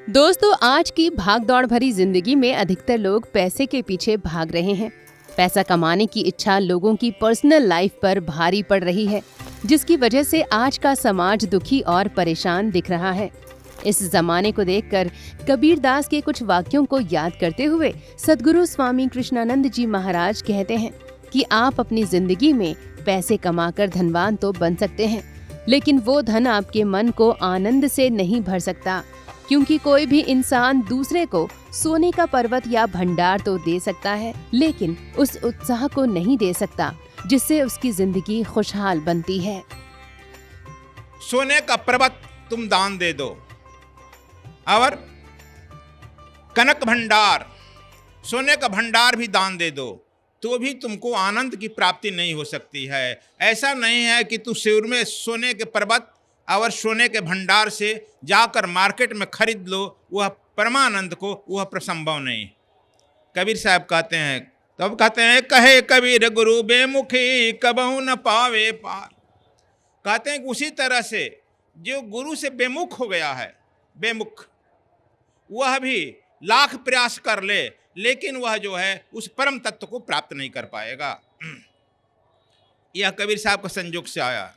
दोस्तों, आज की भागदौड़ भरी जिंदगी में अधिकतर लोग पैसे के पीछे भाग रहे हैं। पैसा कमाने की इच्छा लोगों की पर्सनल लाइफ पर भारी पड़ रही है, जिसकी वजह से आज का समाज दुखी और परेशान दिख रहा है। इस जमाने को देखकर कबीर दास के कुछ वाक्यों को याद करते हुए सद्गुरु स्वामी कृष्णानंद जी महाराज कहते हैं कि आप अपनी जिंदगी में पैसे कमाकर धनवान तो बन सकते हैं, लेकिन वो धन आपके मन को आनंद से नहीं भर सकता, क्योंकि कोई भी इंसान दूसरे को सोने का पर्वत या भंडार तो दे सकता है, लेकिन उस उत्साह को नहीं दे सकता जिससे उसकी जिंदगी खुशहाल बनती है। सोने का पर्वत तुम दान दे दो और कनक भंडार, सोने का भंडार भी दान दे दो, तो भी तुमको आनंद की प्राप्ति नहीं हो सकती है। ऐसा नहीं है कि तू सिर में सोने के पर्वत और सोने के भंडार से जाकर मार्केट में खरीद लो, वह परमानंद को वह प्रसंभव नहीं। कबीर साहब कहते हैं, तब कहते हैं, कहे कबीर गुरु बेमुखी कबहु न पावे पार। कहते हैं कि उसी तरह से जो गुरु से बेमुख हो गया है, बेमुख, वह भी लाख प्रयास कर ले, लेकिन वह जो है उस परम तत्व को प्राप्त नहीं कर पाएगा। यह कबीर साहब का संयोग से आया,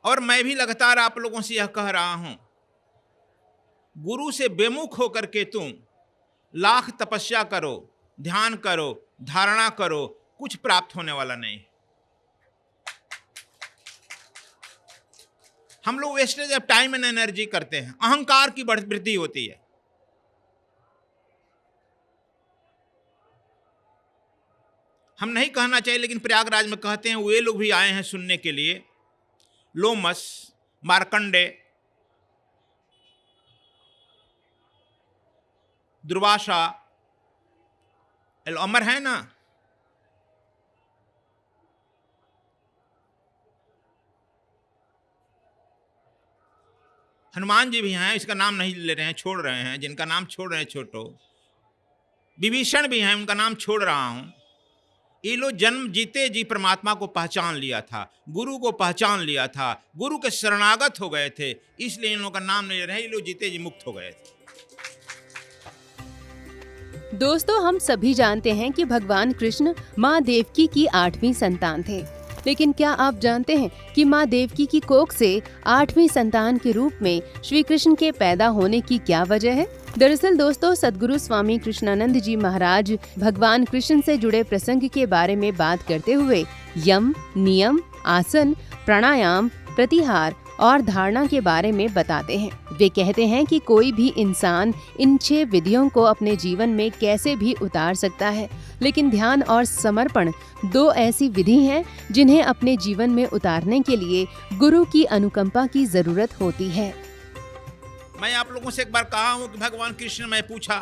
और मैं भी लगातार आप लोगों से यह कह रहा हूं, गुरु से बेमुख होकर के तुम लाख तपस्या करो, ध्यान करो, धारणा करो, कुछ प्राप्त होने वाला नहीं। हम लोग wastage of time and energy करते हैं, अहंकार की वृद्धि होती है। हम नहीं कहना चाहिए, लेकिन प्रयागराज में कहते हैं, वे लोग भी आए हैं सुनने के लिए, लोमस, मार्कंडे, दुर्वासा, अमर है ना, हनुमान जी भी हैं, इसका नाम नहीं ले रहे हैं, छोड़ रहे हैं, जिनका नाम छोड़ रहे हैं छोटो, विभीषण भी हैं, उनका नाम छोड़ रहा हूं। ये लोग जन्म जीते जी परमात्मा को पहचान लिया था, गुरु को पहचान लिया था, गुरु के शरणागत हो गए थे, इसलिए इन लोगों का नाम नहीं ले रहे। ये लोग जीते जी मुक्त हो गए थे। दोस्तों, हम सभी जानते हैं कि भगवान कृष्ण माँ देवकी की 8वीं संतान थे, लेकिन क्या आप जानते हैं कि माँ देवकी की कोख से 8वीं संतान के रूप में श्री कृष्ण के पैदा होने की क्या वजह है? दरअसल दोस्तों, सद्गुरु स्वामी कृष्णानंद जी महाराज भगवान कृष्ण से जुड़े प्रसंग के बारे में बात करते हुए यम, नियम, आसन, प्राणायाम, प्रतिहार और धारणा के बारे में बताते हैं। वे कहते हैं कि कोई भी इंसान इन 6 विधियों को अपने जीवन में कैसे भी उतार सकता है, लेकिन ध्यान और समर्पण 2 ऐसी विधि हैं जिन्हें अपने जीवन में उतारने के लिए गुरु की अनुकंपा की जरूरत होती है। मैं आप लोगों से एक बार कहा हूं कि भगवान कृष्ण, मैं पूछा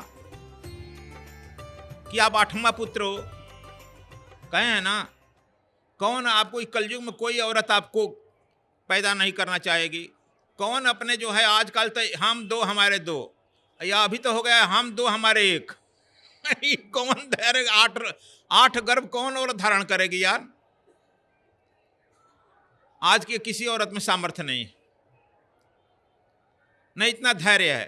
कि आप 8वां पुत्र हो, कहे हैं ना, कौन आपको कलयुग में कोई औरत आपको पैदा नहीं करना चाहेगी? कौन अपने जो है आजकल तो हम 2 हमारे 2, या अभी तो हो गया हम 2 हमारे 1। कौन धैर्य 8 गर्भ कौन औरत धारण करेगी यार? आज की किसी औरत में सामर्थ्य नहीं इतना धैर्य है,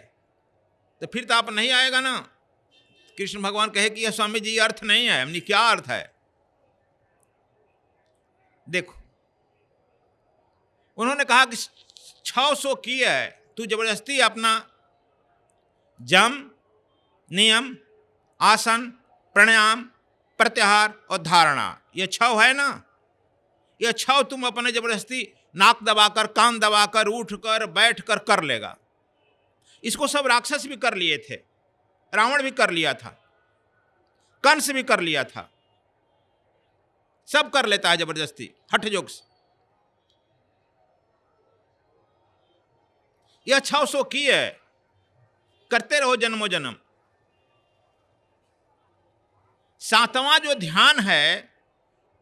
तो फिर तो आप नहीं आएगा ना। कृष्ण भगवान कहे कि यह स्वामी जी अर्थ नहीं है। हमने क्या अर्थ है? देखो, उन्होंने कहा कि 600 किए है, तू जबरदस्ती अपना जम, नियम, आसन, प्राणायाम, प्रत्याहार और धारणा, ये 6 है ना, ये 6 तुम अपने जबरदस्ती नाक दबाकर, कान दबाकर, उठकर, बैठकर कर लेगा। इसको सब राक्षस भी कर लिए थे, रावण भी कर लिया था, कंस भी कर लिया था, सब कर लेता है जबरदस्ती, हठ योग से। यह 600 की है, करते रहो जन्मों जन्म। 7वां जो ध्यान है,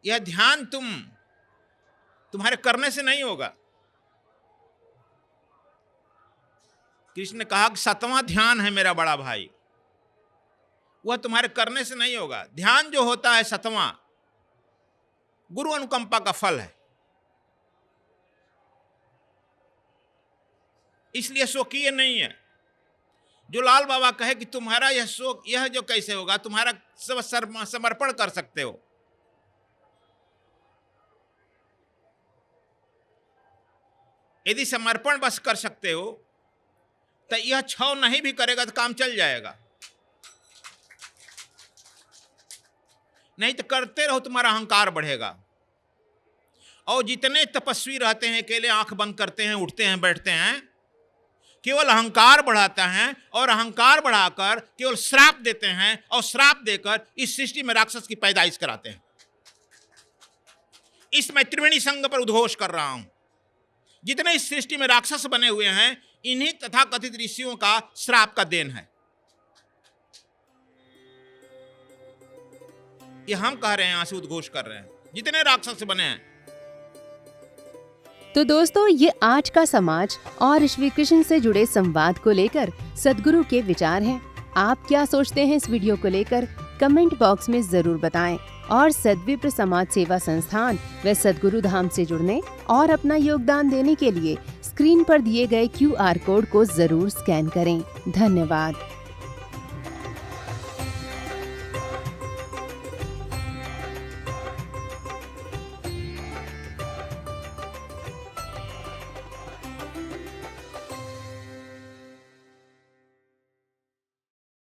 यह ध्यान तुम्हारे करने से नहीं होगा। कृष्ण ने कहा कि 7वां ध्यान है मेरा बड़ा भाई, वह तुम्हारे करने से नहीं होगा। ध्यान जो होता है 7वां, गुरु अनुकंपा का फल है। इसलिए स्वकीय नहीं है। जो लाल बाबा कहे कि तुम्हारा यह शोक, यह जो कैसे होगा, तुम्हारा सब समर्पण कर सकते हो। यदि समर्पण बस कर सकते हो तो यह छाव नहीं भी करेगा तो काम चल जाएगा। नहीं तो करते रहो, तुम्हारा अहंकार बढ़ेगा। और जितने तपस्वी रहते हैं, अकेले आंख बंद करते हैं, उठते हैं, बैठते हैं, केवल अहंकार बढ़ाता है और अहंकार बढ़ाकर केवल श्राप देते हैं और श्राप देकर इस सृष्टि में राक्षस की पैदाइश कराते हैं। इस मैं त्रिवेणी संघ पर उद्घोष कर रहा हूं। जितने इस सृष्टि में राक्षस बने हुए हैं, इन्हीं तथाकथित ऋषियों का श्राप का देन है। ये हम कह रहे हैं, यहां से उद्घोष कर रहे हैं, जितने राक्षस बने हैं। तो दोस्तों, ये आज का समाज और श्री कृष्ण से जुड़े संवाद को लेकर सद्गुरु के विचार हैं। आप क्या सोचते हैं इस वीडियो को लेकर? कमेंट बॉक्स में जरूर बताएं और सद्विप्र समाज सेवा संस्थान व सद्गुरु धाम से जुड़ने और अपना योगदान देने के लिए स्क्रीन पर दिए गए QR कोड को जरूर स्कैन करें। धन्यवाद।